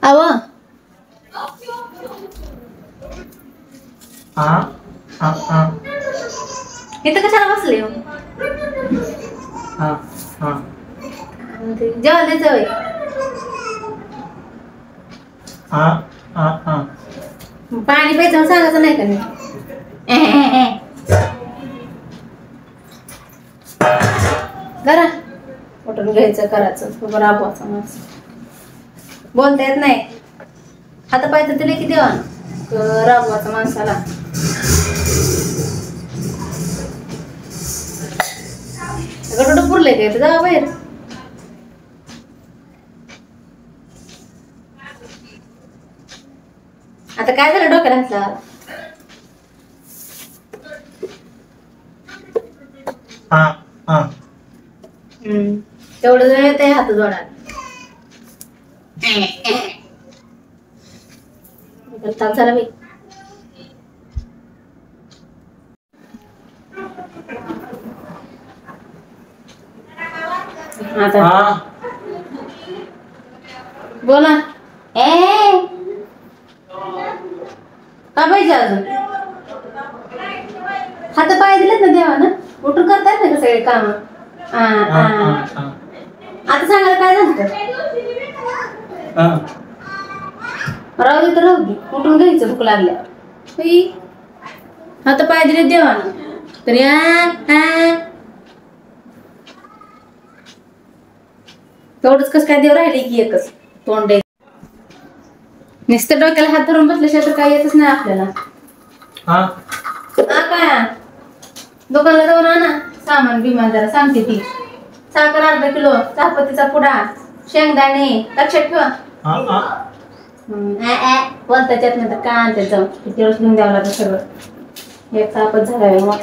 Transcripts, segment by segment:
अव इथं कशाला बसले हो? जेवण द्यायचं होय? पाणी प्यायचं सांगायचं नाही का मी? करा उठून घ्यायचं करायचं राबवायचं माणसं बोलता येत नाही आता पाहिजे तुला किती देवा राबवायचं माणसाला गडोडं पुरले काय जा बाहेर आता काय झालं डोक्याला हातला तेवढं जण येत हात जोडा ताप झाला बाई आता बोला का पाहिजे अजून हात पाय दिलेत ना देवा ना उठून करतायत ना का सगळे काम आता सांगायला काय झालं राहू दे तर राहू दे उठून घ्यायचं भूक लागल्या हात पाय दिलेत देवा ना तर तेवढंच कसं काय देव राहिले की एकच तोंड नुसतं डोक्याला हात धरून बसल्याशिवाय तर काय येतच नाही आपल्याला काय दुकानला जाऊन आणा सामान बिमान जरा सांगते ती साखर अर्धा किलो चहापत्तीचा पुडा शेंगदाणे लक्षात ठेवा बोलता येत नाही तर काय आणते जाऊन किती वेळेस घेऊन द्यावं लागतं सगळं एक तापच झालाय मग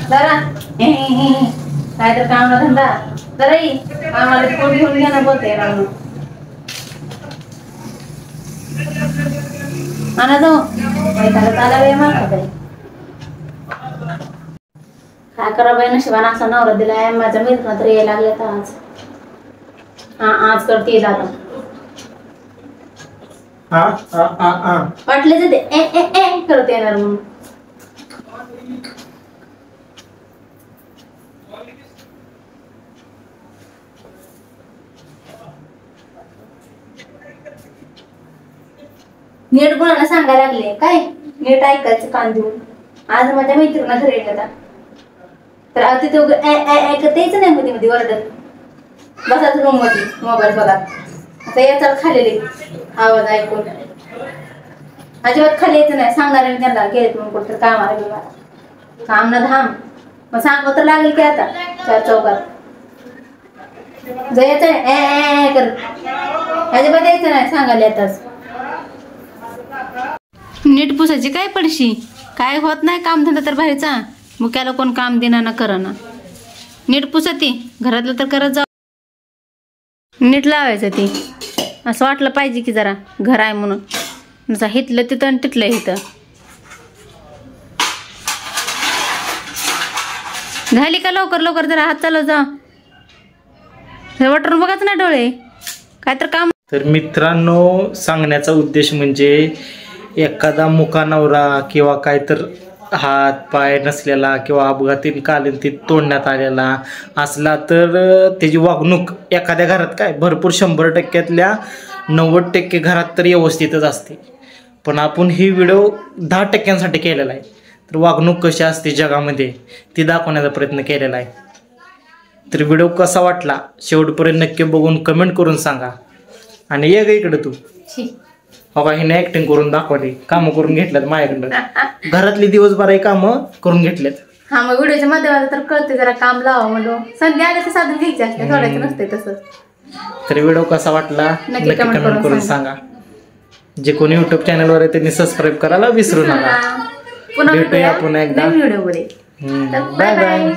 जरा काय तर कामला धंदा जरा आम्हाला फोन घेऊन घ्या ना बोलते आणा जाऊ आला वेळ मागता काही काय करा बाई नशिबाने असा नवरा दिलाय माझ्या मित्रांना तर यायला लागले तर आज करते दादा वाटले ते करत येणार म्हणून नीट कोणाला सांगायला लागले काय नीट ऐकायचं कान देऊन आज माझ्या मैत्रिणीला घरी येतात तर आता ते ऐकत यायचं नाही मध्ये मध्ये वरडत बसाच रूम मध्ये मोबाईल बघा आता याचा खालेले आवाज ऐकून अजिबात खाली यायचं नाही सांगणार त्यांना गेलेत म्हणून कुठं कामाला गेला काम ना धाम मग सांगव तर लागेल की आता चार चौकात जायचं नाही करत अजिबात यायचं नाही सांगायला येताच नीट पुसायची काय पडशी काय होत नाही काम धंदा तर बाहेरचा मुक्याला कोण काम देणार ना करना नीट पुसती घरातलं तर करत जाऊ नीट लावायचं ती असं वाटलं पाहिजे की जरा घर आहे म्हणून नुसतं हितलं तिथं आणि तिथलं इथं झाली का लवकर लवकर जरा हात चालव जा वाटून बघाच ना डोळे काय तर काम तर मित्रांनो सांगण्याचा उद्देश म्हणजे एखादा मुका नवरा किंवा काय तर हात पाय नसलेला किंवा अपघातीन कालीन तोडण्यात आलेला असला तर त्याची वागणूक एखाद्या घरात काय भरपूर 100%तल्या 90% घरात तर व्यवस्थितच असते पण आपण ही व्हिडिओ 10%साठी केलेला आहे तर वागणूक कशी असते जगामध्ये ती दाखवण्याचा प्रयत्न केलेला आहे तर व्हिडिओ कसा वाटला शेवटपर्यंत नक्की बघून कमेंट करून सांगा आणि ये ग इकडे तू हो का हिने ऍक्टिंग करून दाखवली कामं करून घेतल्यात माझ्याकडं घरातली दिवसभर कामं करून घेतलेत हा मग व्हिडिओच्या माध्यमात तर कळते जरा काम लावा म्हणून संध्या आले तर साधून घ्यायचे असते सोडायचं नसते तसं तर व्हिडिओ कसा वाटला नक्की कमेंट करून सांगा जे कोणी युट्यूब चॅनलवर आहे त्यांनी सबस्क्राईब करायला विसरू नका पुन्हा भेटूया पुन्हा एकदा व्हिडिओ मध्ये बाय बाय